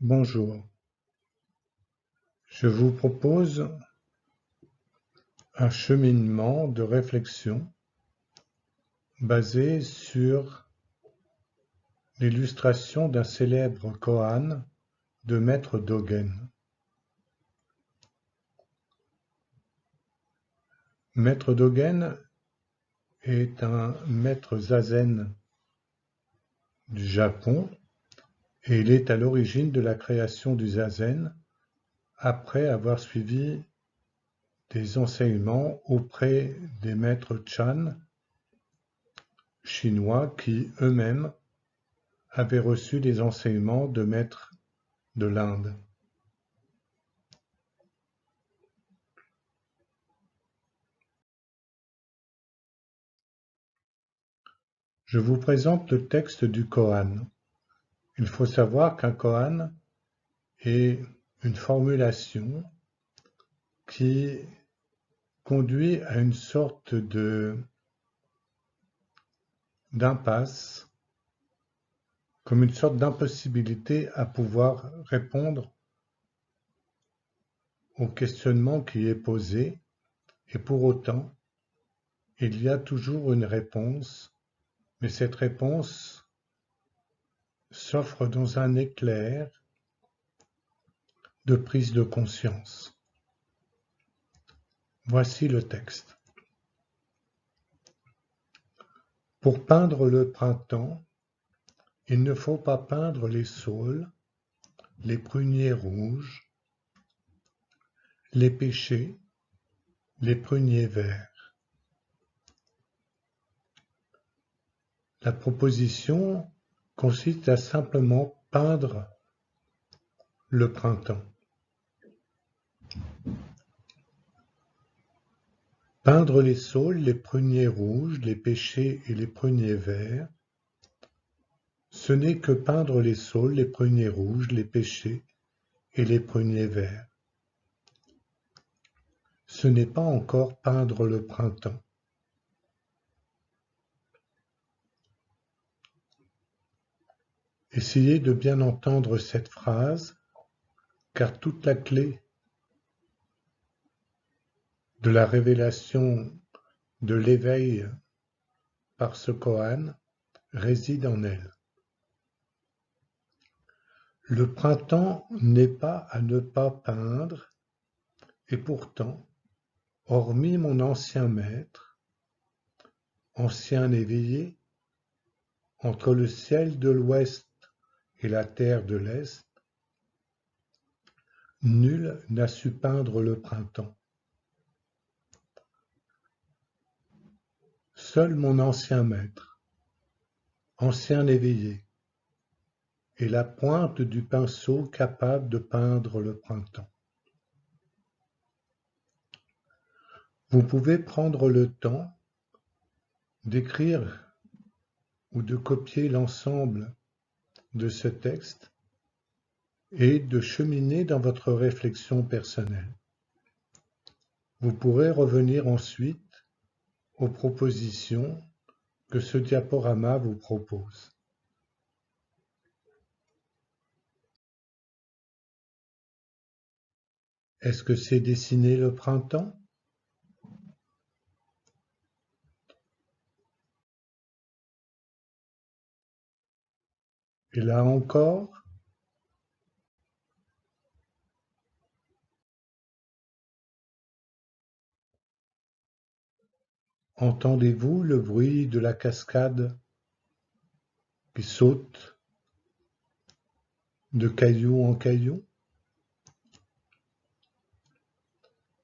Bonjour, je vous propose un cheminement de réflexion basé sur l'illustration d'un célèbre koan de Maître Dogen. Maître Dogen est un maître zazen du Japon et il est à l'origine de la création du zazen après avoir suivi des enseignements auprès des maîtres Chan chinois qui eux-mêmes avaient reçu des enseignements de maîtres de l'Inde. Je vous présente le texte du koan. Il faut savoir qu'un koan est une formulation qui conduit à une sorte d'impasse, comme une sorte d'impossibilité à pouvoir répondre au questionnement qui est posé, et pour autant, il y a toujours une réponse, mais cette réponse s'offre dans un éclair de prise de conscience. Voici le texte. Pour peindre le printemps, il ne faut pas peindre les saules, les pruniers rouges, les pêchers, les pruniers verts. La proposition consiste à simplement peindre le printemps. Peindre les saules, les pruniers rouges, les pêchers et les pruniers verts, ce n'est que peindre les saules, les pruniers rouges, les pêchers et les pruniers verts. Ce n'est pas encore peindre le printemps. Essayez de bien entendre cette phrase, car toute la clé de la révélation de l'éveil par ce koan réside en elle. Le printemps n'est pas à ne pas peindre, et pourtant, hormis mon ancien maître, ancien éveillé, entre le ciel de l'ouest et la terre de l'est, nul n'a su peindre le printemps. Seul mon ancien maître, ancien éveillé, est la pointe du pinceau capable de peindre le printemps. Vous pouvez prendre le temps d'écrire ou de copier l'ensemble de ce texte et de cheminer dans votre réflexion personnelle. Vous pourrez revenir ensuite aux propositions que ce diaporama vous propose. Est-ce que c'est dessiner le printemps? Et là encore, entendez-vous le bruit de la cascade qui saute de caillou en caillou?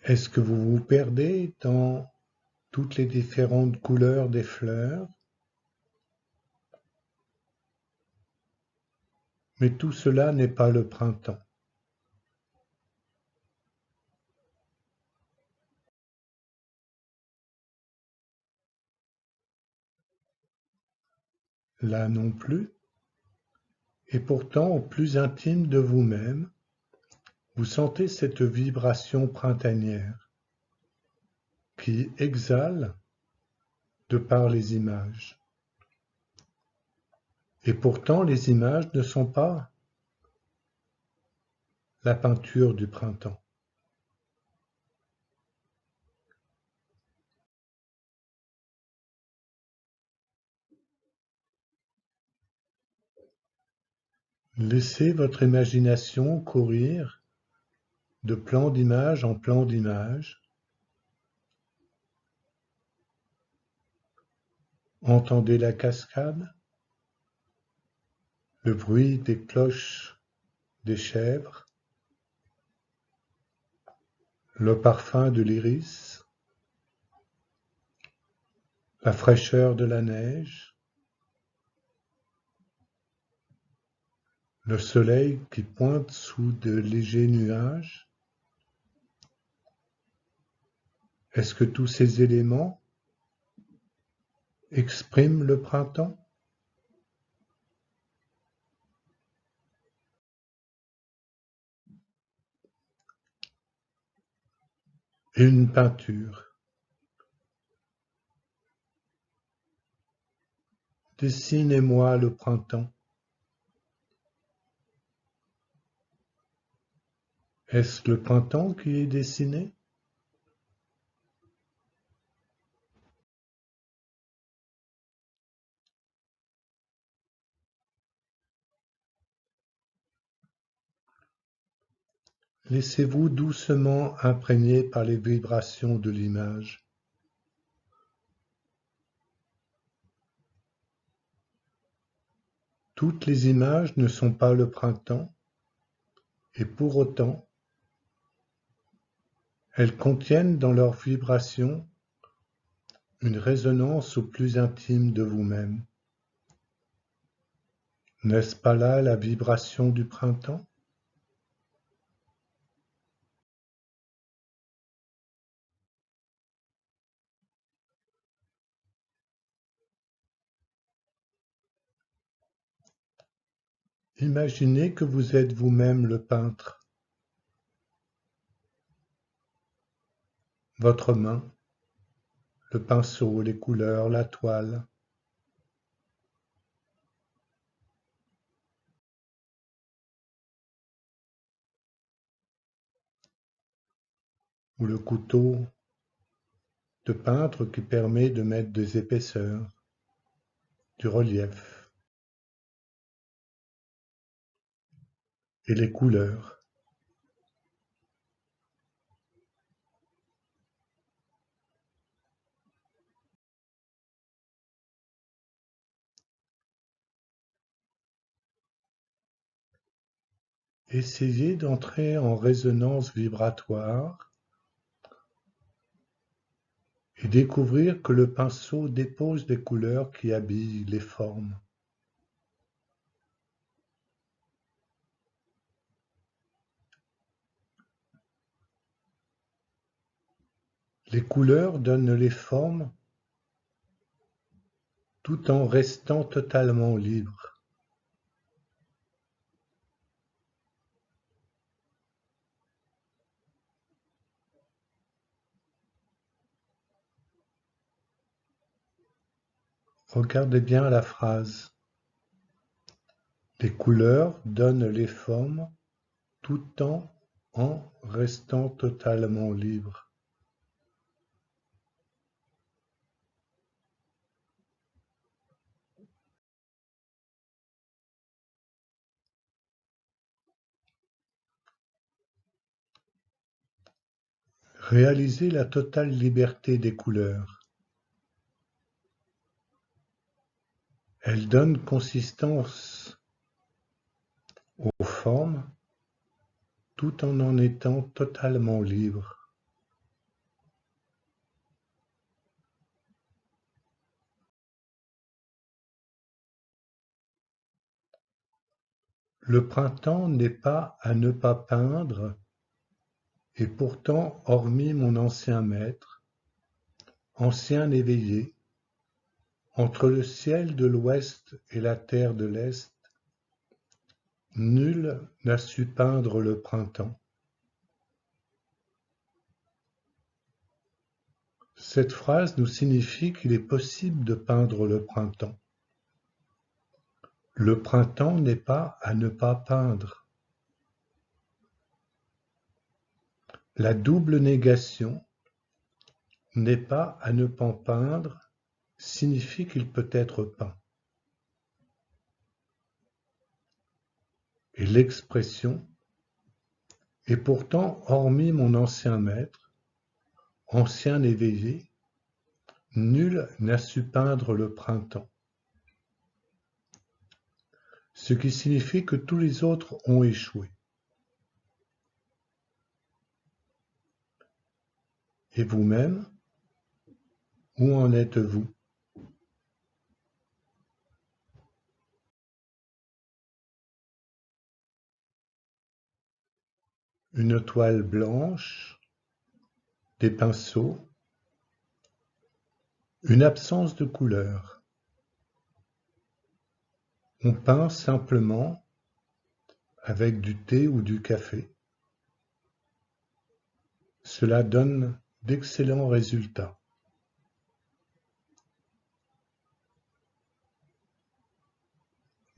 Est-ce que vous vous perdez dans toutes les différentes couleurs des fleurs? Mais tout cela n'est pas le printemps. Là non plus. Et pourtant, au plus intime de vous-même, vous sentez cette vibration printanière qui exhale de par les images. Et pourtant, les images ne sont pas la peinture du printemps. Laissez votre imagination courir de plan d'image en plan d'image. Entendez la cascade, le bruit des cloches des chèvres, le parfum de l'iris, la fraîcheur de la neige, le soleil qui pointe sous de légers nuages. Est-ce que tous ces éléments expriment le printemps? Une peinture. Dessinez-moi le printemps. Est-ce le printemps qui est dessiné? Laissez-vous doucement imprégner par les vibrations de l'image. Toutes les images ne sont pas le printemps, et pour autant, elles contiennent dans leurs vibrations une résonance au plus intime de vous-même. N'est-ce pas là la vibration du printemps? Imaginez que vous êtes vous-même le peintre. Votre main, le pinceau, les couleurs, la toile. Ou le couteau de peintre qui permet de mettre des épaisseurs, du relief et les couleurs. Essayez d'entrer en résonance vibratoire et découvrir que le pinceau dépose des couleurs qui habillent les formes. Les couleurs donnent les formes tout en restant totalement libres. Regardez bien la phrase. Les couleurs donnent les formes tout en restant totalement libres. Réalisez la totale liberté des couleurs. Elles donnent consistance aux formes tout en étant totalement libres. Le printemps n'est pas à ne pas peindre, et pourtant, hormis mon ancien maître, ancien éveillé, entre le ciel de l'ouest et la terre de l'est, nul n'a su peindre le printemps. Cette phrase nous signifie qu'il est possible de peindre le printemps. Le printemps n'est pas à ne pas peindre. La double négation n'est pas à ne pas peindre signifie qu'il peut être peint. Et l'expression et pourtant, hormis mon ancien maître, ancien éveillé, nul n'a su peindre le printemps. Ce qui signifie que tous les autres ont échoué. Et vous-même, où en êtes-vous? Une toile blanche, des pinceaux, une absence de couleur. On peint simplement avec du thé ou du café. Cela donne d'excellents résultats.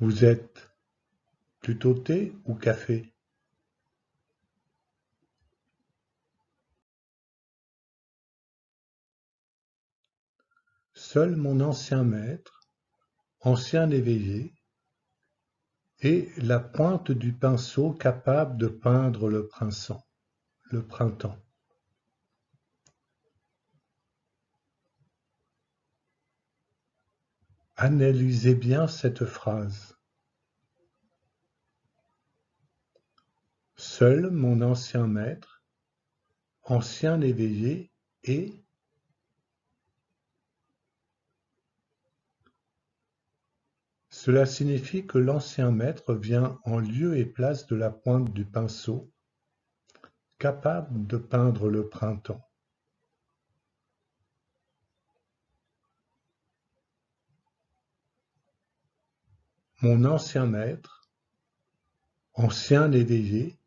Vous êtes plutôt thé ou café? Seul mon ancien maître, ancien éveillé, est la pointe du pinceau capable de peindre le printemps. Analysez bien cette phrase. Seul mon ancien maître, ancien éveillé, est. Cela signifie que l'ancien maître vient en lieu et place de la pointe du pinceau, capable de peindre le printemps. Mon ancien maître, ancien éveillé,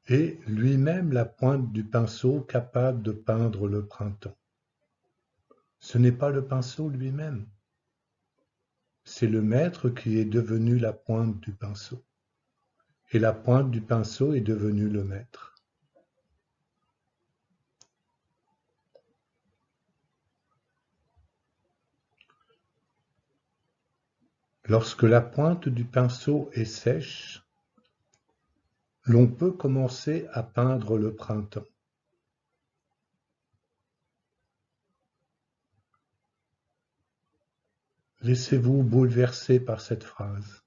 est lui-même la pointe du pinceau capable de peindre le printemps. Ce n'est pas le pinceau lui-même, c'est le maître qui est devenu la pointe du pinceau. Et la pointe du pinceau est devenue le maître. Lorsque la pointe du pinceau est sèche, l'on peut commencer à peindre le printemps. Laissez-vous bouleverser par cette phrase.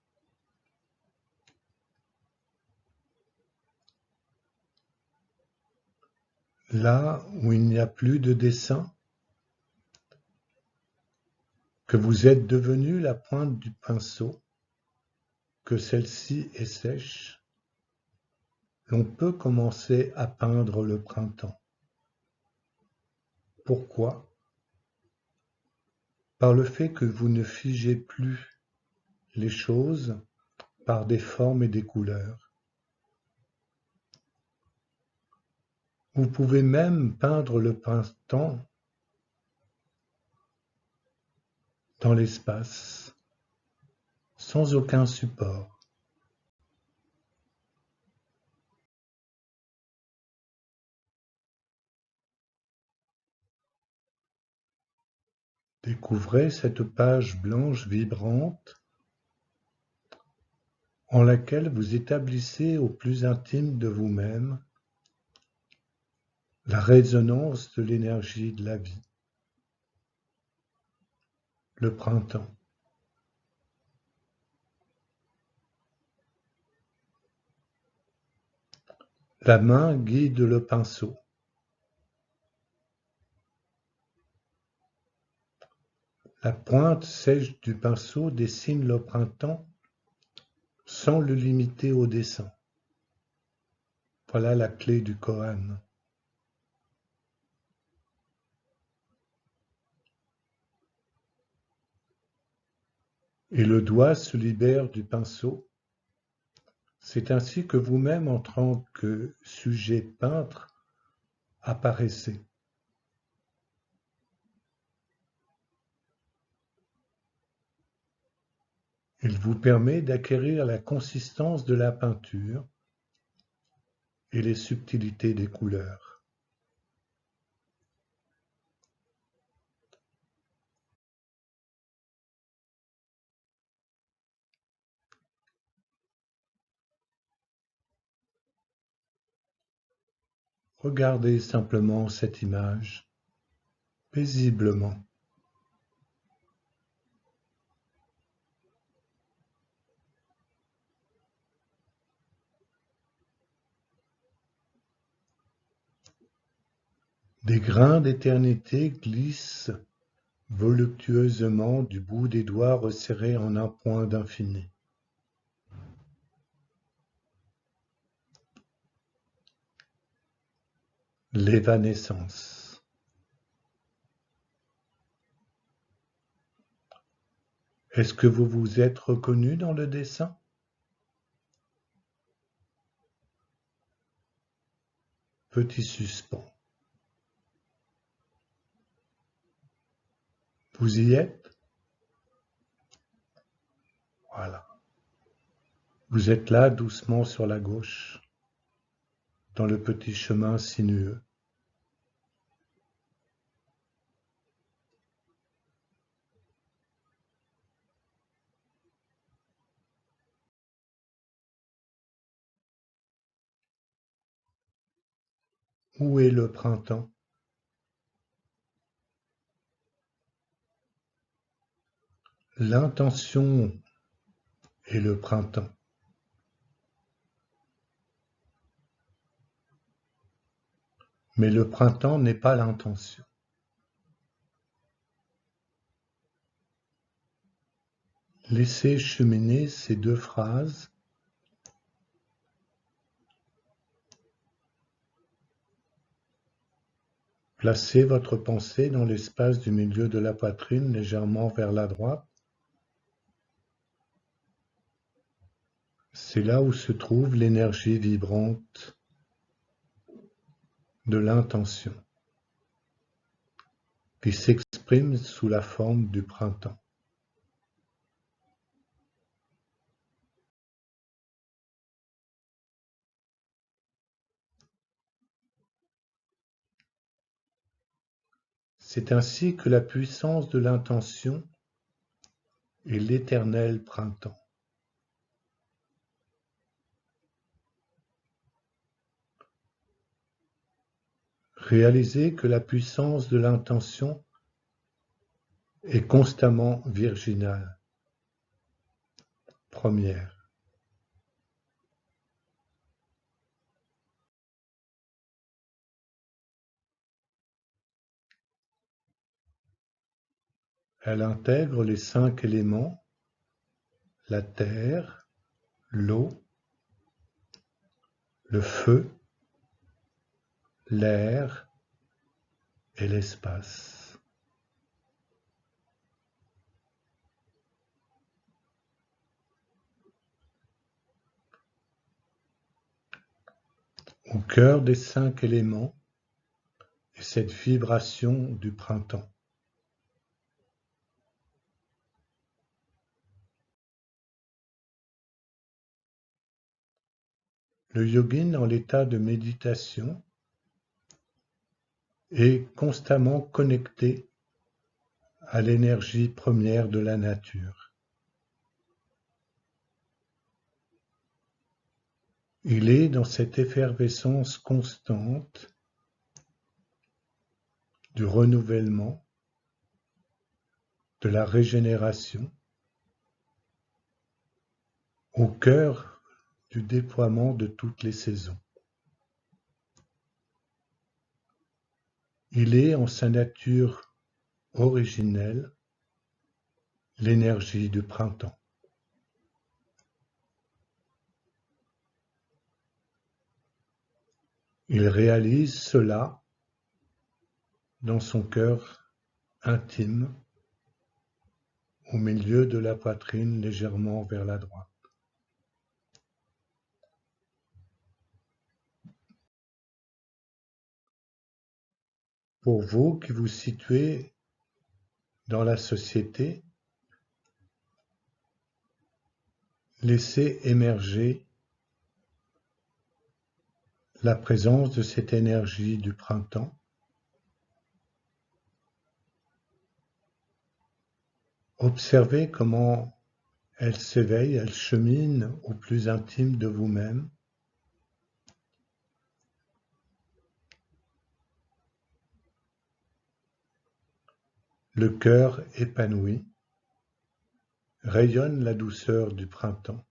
Là où il n'y a plus de dessin, que vous êtes devenu la pointe du pinceau, que celle-ci est sèche, l'on peut commencer à peindre le printemps. Pourquoi? Par le fait que vous ne figez plus les choses par des formes et des couleurs. Vous pouvez même peindre le printemps dans l'espace, sans aucun support. Découvrez cette page blanche vibrante en laquelle vous établissez au plus intime de vous-même la résonance de l'énergie de la vie, le printemps. La main guide le pinceau. La pointe sèche du pinceau dessine le printemps sans le limiter au dessin. Voilà la clé du koan. Et le doigt se libère du pinceau. C'est ainsi que vous-même, en tant que sujet peintre, apparaissez. Il vous permet d'acquérir la consistance de la peinture et les subtilités des couleurs. Regardez simplement cette image paisiblement. Des grains d'éternité glissent voluptueusement du bout des doigts resserrés en un point d'infini. L'évanescence. Est-ce que vous vous êtes reconnu dans le dessin? Petit suspens. Vous y êtes? Voilà. Vous êtes là doucement sur la gauche, dans le petit chemin sinueux. Où est le printemps? L'intention est le printemps. Mais le printemps n'est pas l'intention. Laissez cheminer ces deux phrases. Placez votre pensée dans l'espace du milieu de la poitrine, légèrement vers la droite. C'est là où se trouve l'énergie vibrante de l'intention, qui s'exprime sous la forme du printemps. C'est ainsi que la puissance de l'intention est l'éternel printemps. Réalisez que la puissance de l'intention est constamment virginale, première. Elle intègre les 5 éléments, la terre, l'eau, le feu, l'air et l'espace. Au cœur des 5 éléments est cette vibration du printemps. Le yogin en l'état de méditation est constamment connecté à l'énergie première de la nature. Il est dans cette effervescence constante du renouvellement, de la régénération, au cœur du déploiement de toutes les saisons. Il est en sa nature originelle l'énergie du printemps. Il réalise cela dans son cœur intime, au milieu de la poitrine légèrement vers la droite. Pour vous qui vous situez dans la société, laissez émerger la présence de cette énergie du printemps. Observez comment elle s'éveille, elle chemine au plus intime de vous-même. Le cœur épanoui rayonne la douceur du printemps.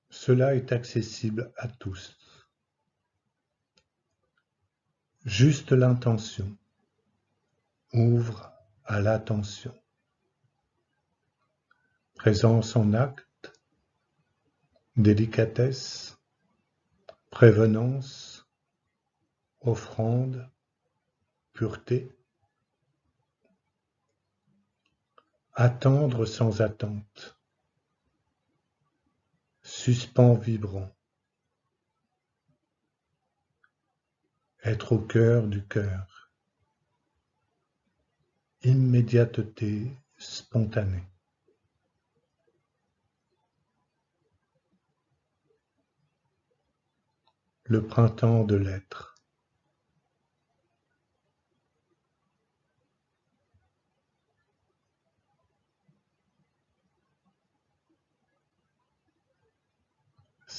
Cela est accessible à tous. Juste l'intention ouvre à l'attention. Présence en acte, délicatesse, prévenance, offrande, pureté. Attendre sans attente. Suspens vibrant. Être au cœur du cœur. Immédiateté spontanée. Le printemps de l'être.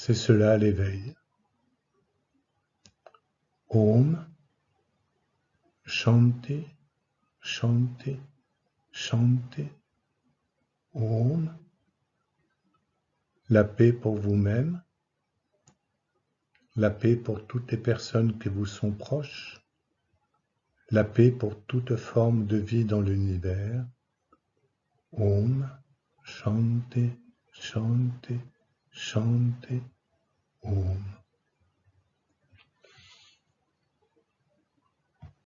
C'est cela l'éveil. Om, Shanti, Shanti, Shanti. Om. La paix pour vous-même, la paix pour toutes les personnes qui vous sont proches, la paix pour toute forme de vie dans l'univers. Om, Shanti, Shanti, Shanti, Om.